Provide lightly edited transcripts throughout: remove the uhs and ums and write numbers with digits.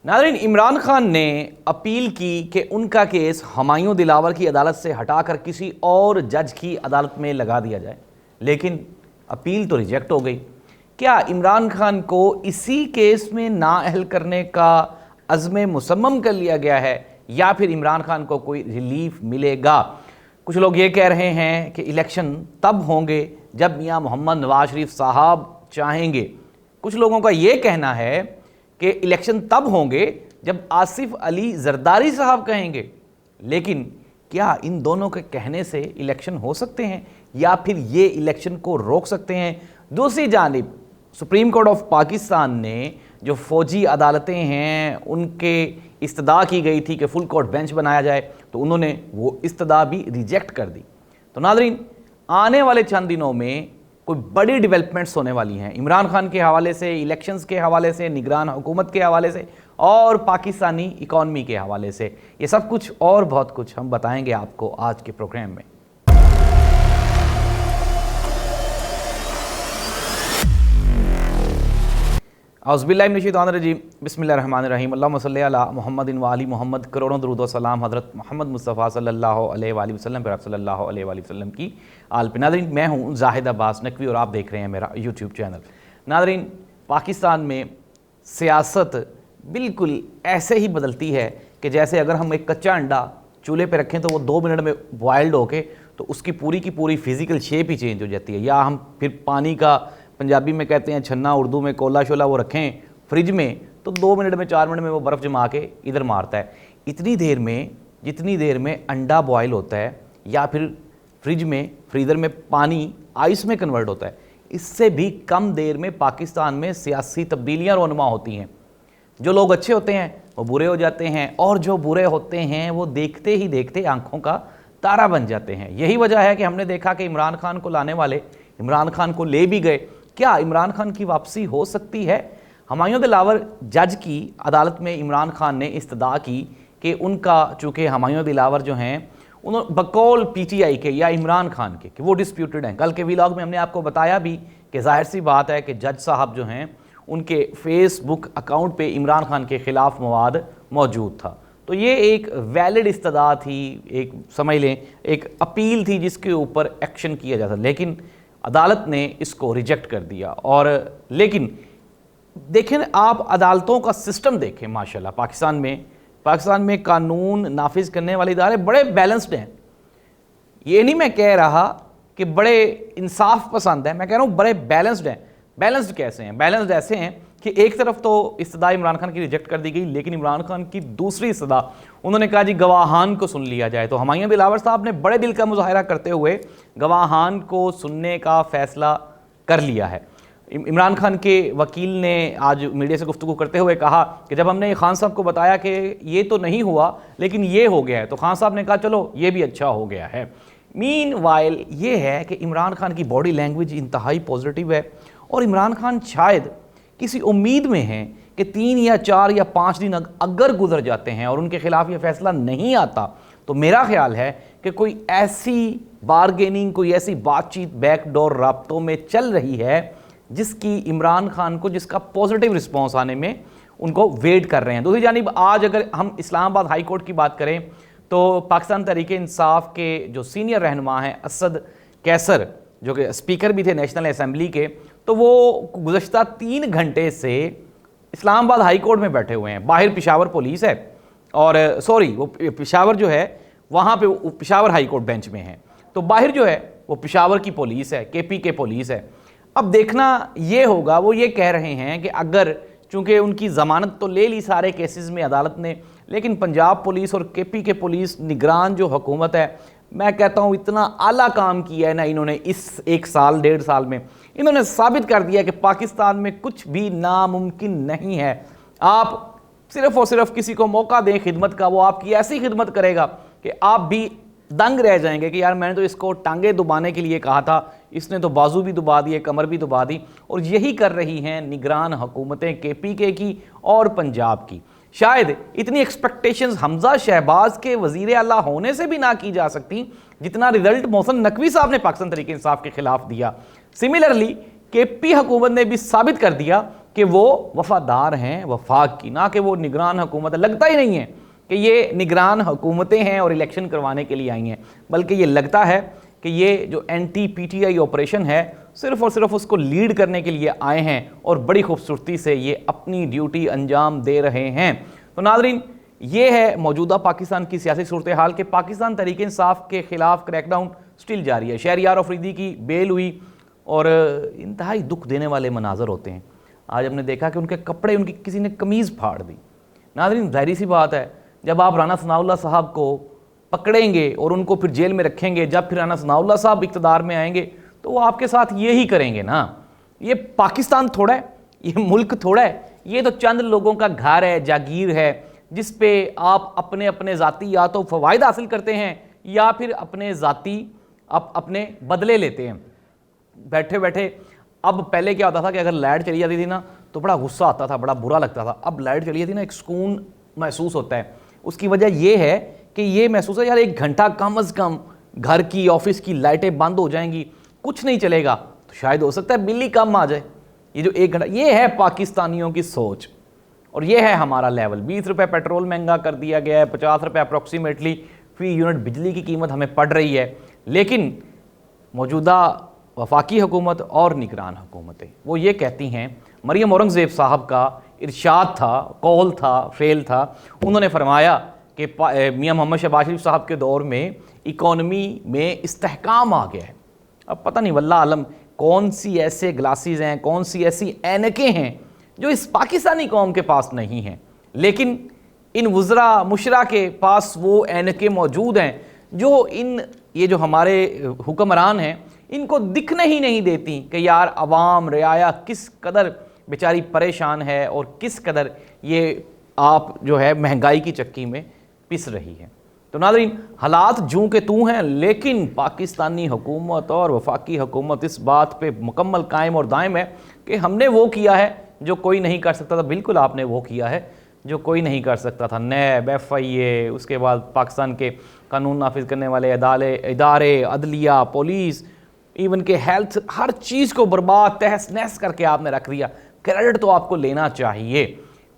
नाज़रीन, इमरान खान ने अपील की कि उनका केस हुमायूं दिलावर की अदालत से हटाकर किसी और जज की अदालत में लगा दिया जाए, लेकिन अपील तो रिजेक्ट हो गई। क्या इमरान खान को इसी केस में नाअहल करने का अज़्म मुसम्मम कर लिया गया है या फिर इमरान खान को कोई रिलीफ मिलेगा? कुछ लोग ये कह रहे हैं कि इलेक्शन तब होंगे जब मियां मोहम्मद नवाज शरीफ साहब चाहेंगे। कुछ लोगों का ये कहना है कि इलेक्शन तब होंगे जब आसिफ अली जरदारी साहब कहेंगे। लेकिन क्या इन दोनों के कहने से इलेक्शन हो सकते हैं या फिर ये इलेक्शन को रोक सकते हैं? दूसरी जानिब सुप्रीम कोर्ट ऑफ पाकिस्तान ने जो फौजी अदालतें हैं उनके इस्तदा की गई थी कि फुल कोर्ट बेंच बनाया जाए, तो उन्होंने वो इस्तदा भी रिजेक्ट कर दी। तो नाज़रीन, आने वाले चंद दिनों में कोई बड़ी डेवलपमेंट्स होने वाली हैं इमरान खान के हवाले से, इलेक्शंस के हवाले से, निगरान हुकूमत के हवाले से और पाकिस्तानी इकॉनमी के हवाले से। ये सब कुछ और बहुत कुछ हम बताएंगे आपको आज के प्रोग्राम में। औज़ुबिल्लाहिमिनश्शैतानिर्रजीम, बिस्मिल्लाहिर्रहमानिर्रहीम, अल्लाहुम्मा सल्लि अला मुहम्मदिन व आलि मुहम्मद। करोड़ों दुरूद व सलाम हज़रत मोहम्मद मुस्तफ़ा सल्लल्लाहु अलैहि वसल्लम पर सल्लल्लाहु अलैहि वसल्लम की आल पे। नाज़रीन, मैं हूँ जाहिद अब्बास नकवी और आप देख रहे हैं मेरा यूट्यूब चैनल। नाज़रीन, पाकिस्तान में सियासत बिल्कुल ऐसे ही बदलती है कि जैसे अगर हम एक कच्चा अंडा चूल्हे पर रखें तो वो 2 मिनट में बॉयल्ड होके तो उसकी पूरी की पूरी फिज़िकल शेप ही चेंज हो जाती है। या हम फिर पानी का, पंजाबी में कहते हैं छन्ना, उर्दू में कोला शोला, वो रखें फ्रिज में तो 2 मिनट में 4 मिनट में वो बर्फ़ जमा के इधर मारता है। इतनी देर में, जितनी देर में अंडा बॉयल होता है या फिर फ्रिज में, फ्रीज़र में पानी आइस में कन्वर्ट होता है, इससे भी कम देर में पाकिस्तान में सियासी तब्दीलियाँ रोनुमा होती हैं। जो लोग अच्छे होते हैं वो बुरे हो जाते हैं और जो बुरे होते हैं वो देखते ही देखते आंखों का तारा बन जाते हैं। यही वजह है कि हमने देखा कि इमरान खान को लाने वाले इमरान खान को ले भी गए। क्या इमरान खान की वापसी हो सकती है? हुमायूं दिलावर जज की अदालत में इमरान खान ने इस्तदा की कि उनका, चूँकि हुमायूं दिलावर जो हैं उन्होंने बकौल पीटीआई के या इमरान खान के कि वो डिस्प्यूटेड हैं। कल के व्लॉग में हमने आपको बताया भी कि जाहिर सी बात है कि जज साहब जो हैं उनके फेसबुक अकाउंट पे इमरान खान के ख़िलाफ़ मवाद मौजूद था। तो ये एक वैलिड इस्तदा थी, एक समझ लें एक अपील थी जिसके ऊपर एक्शन किया जाता, लेकिन अदालत ने इसको रिजेक्ट कर दिया। और लेकिन देखें, आप अदालतों का सिस्टम देखें, माशाल्लाह पाकिस्तान में कानून नाफिज करने वाले इदारे बड़े बैलेंस्ड हैं। ये नहीं मैं कह रहा कि बड़े इंसाफ पसंद है, मैं कह रहा हूँ बड़े बैलेंस्ड हैं। बैलेंस्ड कैसे हैं? बैलेंस्ड ऐसे हैं कि एक तरफ तो इस्तदा इमरान खान की रिजेक्ट कर दी गई, लेकिन इमरान खान की दूसरी इस्तदा उन्होंने कहा जी गवाहान को सुन लिया जाए। तो हुमायूं दिलावर साहब ने बड़े दिल का मुजाहिरा करते हुए गवाहान को सुनने का फैसला कर लिया है। इमरान खान के वकील ने आज मीडिया से गुफ्तगू करते हुए कहा कि जब हमने खान साहब को बताया कि ये तो नहीं हुआ लेकिन ये हो गया है, तो खान साहब ने कहा चलो ये भी अच्छा हो गया है। मीनवाइल ये है कि इमरान खान की बॉडी लैंग्वेज इंतहाई पॉजिटिव है और इमरान खान शायद किसी उम्मीद में हैं कि 3 या 4 या 5 दिन अगर गुजर जाते हैं और उनके खिलाफ ये फैसला नहीं आता, तो मेरा ख्याल है कि कोई ऐसी बारगेनिंग, कोई ऐसी बातचीत बैकडोर राब्तों में चल रही है जिसकी इमरान खान को, जिसका पॉजिटिव रिस्पॉन्स आने में उनको वेट कर रहे हैं। दूसरी जानिब आज अगर हम इस्लामाबाद हाई कोर्ट की बात करें तो पाकिस्तान तहरीक इंसाफ के जो सीनियर रहनुमा हैं असद कैसर, जो कि स्पीकर भी थे नेशनल असम्बली के, तो वो गुज़श्ता 3 घंटे से इस्लामाबाद हाई कोर्ट में बैठे हुए हैं। बाहर पेशावर पुलिस है और वो पेशावर जो है वहाँ पे पेशावर हाई कोर्ट बेंच में है, तो बाहर जो है वो पेशावर की पुलिस है, केपी के पुलिस है। अब देखना ये होगा, वो ये कह रहे हैं कि अगर, चूँकि उनकी ज़मानत तो ले ली सारे केसेस में अदालत ने, लेकिन पंजाब पुलिस और केपी के पुलिस निगरान जो हुकूमत है, मैं कहता हूँ इतना आला काम किया है ना इन्होंने इस 1 साल 1.5 साल में। इन्होंने साबित कर दिया कि पाकिस्तान में कुछ भी नामुमकिन नहीं है। आप सिर्फ़ और सिर्फ किसी को मौका दें खिदमत का, वो आपकी ऐसी खिदमत करेगा कि आप भी दंग रह जाएंगे कि यार मैंने तो इसको टांगे दुबाने के लिए कहा था, इसने तो बाजू भी दुबा दिए, कमर भी दुबा दी। और यही कर रही हैं निगरान हुकूमतें केपीके की और पंजाब की। शायद इतनी एक्सपेक्टेशंस हमजा शहबाज के वज़ीर आला होने से भी ना की जा सकती जितना रिजल्ट मोहसिन नकवी साहब ने पाकिस्तान तहरीक इंसाफ के खिलाफ दिया। सिमिलरली केपी हुकूमत ने भी साबित कर दिया कि वो वफादार हैं वफाक की, ना कि वो निगरान हुकूमत है। लगता ही नहीं है कि ये निगरान हुकूमतें हैं और इलेक्शन करवाने के लिए आई हैं, बल्कि ये लगता है कि ये जो एंटी पीटीआई ऑपरेशन है सिर्फ़ और सिर्फ उसको लीड करने के लिए आए हैं और बड़ी खूबसूरती से ये अपनी ड्यूटी अंजाम दे रहे हैं। तो नाज़रीन, ये है मौजूदा पाकिस्तान की सियासी सूरत हाल के पाकिस्तान तहरीक इंसाफ के ख़िलाफ़ क्रैकडाउन स्टिल जारी है। शहरयार अफरीदी की बेल हुई और इंतहाई दुख देने वाले मनाजर होते हैं। आज हमने देखा कि उनके कपड़े, उनकी किसी ने कमीज़ फाड़ दी। नाज़रीन, ज़ाहिर सी बात है, जब आप राना सनाउल्लाह साहब को पकड़ेंगे और उनको फिर जेल में रखेंगे, जब फिर राना सनाउल्लाह साहब इक़्तिदार में आएंगे तो वो आपके साथ ये ही करेंगे ना। ये पाकिस्तान थोड़ा है, ये मुल्क थोड़ा है, ये तो चंद लोगों का घर है, जागीर है, जिस पे आप अपने अपने ज़ाती या तो फ़वाइद हासिल करते हैं या फिर अपने ज़ाती अपने बदले लेते हैं बैठे बैठे। अब पहले क्या होता था कि अगर लाइट चली जाती थी ना तो बड़ा गुस्सा आता था, बड़ा बुरा लगता था। अब लाइट चली जाती ना, एक सुकून महसूस होता है। उसकी वजह ये है कि ये महसूस है यार, 1 घंटा कम अज़ कम घर की, ऑफिस की लाइटें बंद हो जाएंगी, कुछ नहीं चलेगा, तो शायद हो सकता है बिल ही कम आ जाए। ये जो 1 घंटा, ये है पाकिस्तानियों की सोच और ये है हमारा लेवल। 20 रुपये पेट्रोल महंगा कर दिया गया है, 50 रुपये अप्रॉक्सीमेटली फी यूनिट बिजली की कीमत हमें पड़ रही है। लेकिन मौजूदा वफाकी हुकूमत और निगरान हुकूमतें वो ये कहती हैं, मरियम औरंगज़ेब साहब का इरशाद था, कौल था, फेल था। उन्होंने फरमाया कि मियां मोहम्मद शहबाज शरीफ साहब के दौर में इकॉनमी में इस्तेहकाम आ गया है। अब पता नहीं वल्लाह आलम कौन सी ऐसे ग्लासेस हैं, कौन सी ऐसी ऐनकें हैं जो इस पाकिस्तानी कौम के पास नहीं हैं, लेकिन इन वज़रा मुशरा के पास वो ऐनकें मौजूद हैं जो ये जो हमारे हुक्मरान हैं इनको दिखने ही नहीं देती कि यार अवाम रियाया किस कदर बेचारी परेशान है और किस कदर ये आप जो है महंगाई की चक्की में पिस रही है। तो नाज़रीन, हालात जूं के तूं हैं, लेकिन पाकिस्तानी हुकूमत और वफाकी हुकूमत इस बात पे मुकम्मल कायम और दायम है कि हमने वो किया है जो कोई नहीं कर सकता था। बिल्कुल आपने वो किया है जो कोई नहीं कर सकता था। नैब, FIA, उसके बाद पाकिस्तान के कानून नाफिज करने वाले इदारे, अदलिया, पुलिस, इवन के हेल्थ, हर चीज़ को बर्बाद तहस नहस करके आपने रख दिया। क्रेडिट तो आपको लेना चाहिए।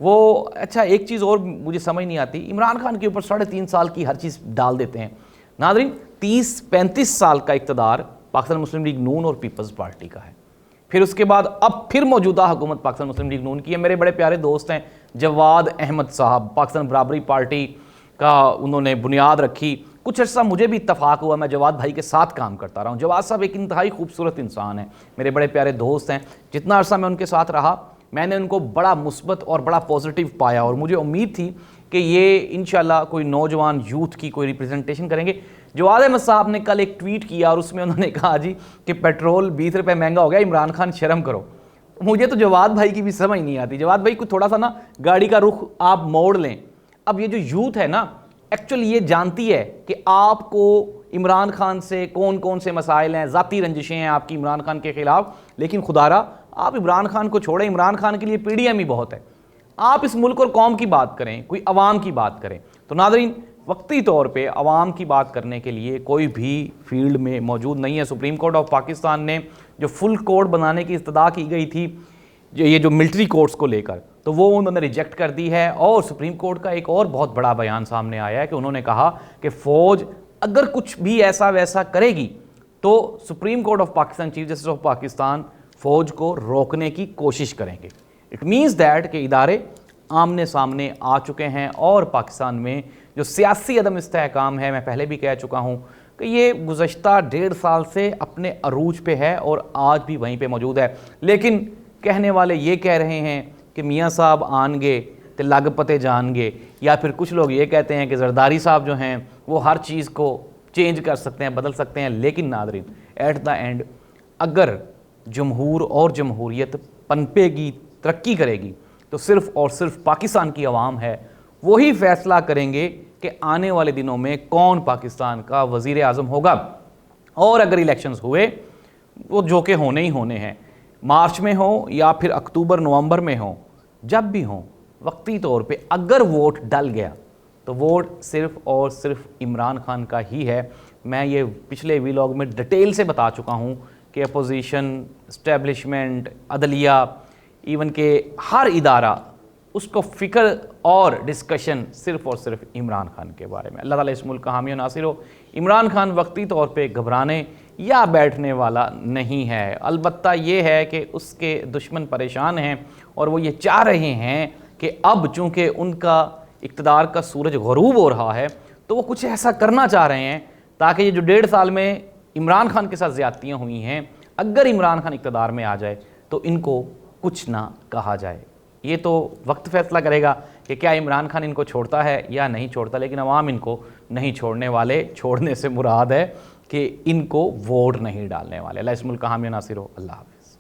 वो अच्छा, एक चीज़ और मुझे समझ नहीं आती, इमरान खान के ऊपर 3.5 साल की हर चीज़ डाल देते हैं। नाज़रीन, 30-35 साल का इक़्तिदार पाकिस्तान मुस्लिम लीग नून और पीपल्स पार्टी का है। फिर उसके बाद अब फिर मौजूदा हुकूमत पाकिस्तान मुस्लिम लीग नून की है। मेरे बड़े प्यारे दोस्त हैं जवाद अहमद साहब, पाकिस्तान बराबरी पार्टी का उन्होंने बुनियाद रखी। कुछ अर्सा मुझे भी इत्तफाक हुआ, मैं जवाद भाई के साथ काम करता रहा हूँ। जवाद साहब एक इंतहाई खूबसूरत इंसान है, मेरे बड़े प्यारे दोस्त हैं। जितना अर्सा मैं उनके साथ रहा मैंने उनको बड़ा मुस्बत और बड़ा पॉजिटिव पाया और मुझे उम्मीद थी कि ये इंशाल्लाह कोई नौजवान यूथ की कोई रिप्रेजेंटेशन करेंगे। जवाद अहमद साहब ने कल एक ट्वीट किया और उसमें उन्होंने कहा जी कि पेट्रोल 20 रुपये महंगा हो गया, इमरान खान शर्म करो। मुझे तो जवाद भाई की भी समझ नहीं आती। जवाद भाई को थोड़ा सा ना गाड़ी का रुख आप मोड़ लें। अब ये जो यूथ है ना, एक्चुअली ये जानती है कि आपको इमरान खान से कौन कौन से मसाइल हैं, ज़ाती रंजिशें हैं आपकी इमरान खान के ख़िलाफ़, लेकिन खुदारा आप इमरान खान को छोड़ें। इमरान खान के लिए PDM ही बहुत है। आप इस मुल्क और कौम की बात करें, कोई अवाम की बात करें। तो नाज़रीन, वक्ती तौर पे अवाम की बात करने के लिए कोई भी फील्ड में मौजूद नहीं है। सुप्रीम कोर्ट ऑफ पाकिस्तान ने जो फुल कोड बनाने की इस्तदा की गई थी ये जो मिलिट्री कोर्ट्स को लेकर, तो वो उन्होंने रिजेक्ट कर दी है। और सुप्रीम कोर्ट का एक और बहुत बड़ा बयान सामने आया है कि उन्होंने कहा कि फ़ौज अगर कुछ भी ऐसा वैसा करेगी तो supreme court of Pakistan, chief justice of Pakistan फ़ौज को रोकने की कोशिश करेंगे। इट मीन्स दैट कि इदारे आमने सामने आ चुके हैं और पाकिस्तान में जो सियासी अदम इस्तेहकाम है, मैं पहले भी कह चुका हूँ कि ये गुज़श्ता 1.5 साल से अपने अरूज पे है और आज भी वहीं पे मौजूद है। लेकिन कहने वाले ये कह रहे हैं कि मियाँ साहब आनगे तो लग पते जाएंगे, या फिर कुछ लोग ये कहते हैं कि जरदारी साहब जो हैं वो हर चीज़ को चेंज कर सकते हैं, बदल सकते हैं। लेकिन नाज़रीन, एट द एंड अगर जमहूर और जमहूरियत पनपेगी, तरक्की करेगी, तो सिर्फ़ और सिर्फ पाकिस्तान की आवाम है वही फ़ैसला करेंगे कि आने वाले दिनों में कौन पाकिस्तान का वज़ीर आज़म होगा। और अगर इलेक्शंस हुए वो जो कि होने ही होने हैं, मार्च में हो या फिर अक्टूबर नवंबर में हो, जब भी हो, वक्ती तौर पे अगर वोट डल गया तो वोट सिर्फ़ और सिर्फ इमरान खान का ही है। मैं ये पिछले व्लॉग में डिटेल से बता चुका हूँ कि अपोजिशन, इस्टेब्लिशमेंट, अदलिया, इवन के हर इदारा उसको फ़िक्र और डिस्कशन सिर्फ़ और सिर्फ इमरान खान के बारे में। अल्लाह ताला इस मुल्क का हामी और नासिर हो। इमरान खान वक्ती तौर पे घबराने या बैठने वाला नहीं है। अलबत्ता ये है कि उसके दुश्मन परेशान हैं और वो ये चाह रहे हैं कि अब चूँकि उनका इक़्तिदार का सूरज ग़ुरूब हो रहा है तो वो कुछ ऐसा करना चाह रहे हैं ताकि ये जो 1.5 साल में इमरान खान के साथ ज़्यादतियाँ हुई हैं, अगर इमरान खान इक़्तिदार में आ जाए तो इनको कुछ ना कहा जाए। ये तो वक्त फ़ैसला करेगा कि क्या इमरान खान इनको छोड़ता है या नहीं छोड़ता, लेकिन अवाम इनको नहीं छोड़ने वाले। छोड़ने से मुराद है कि इनको वोट नहीं डालने वाले। अल्लाह इस मुल्क का हामी नासिर हो। अल्लाह हाफ़िज़।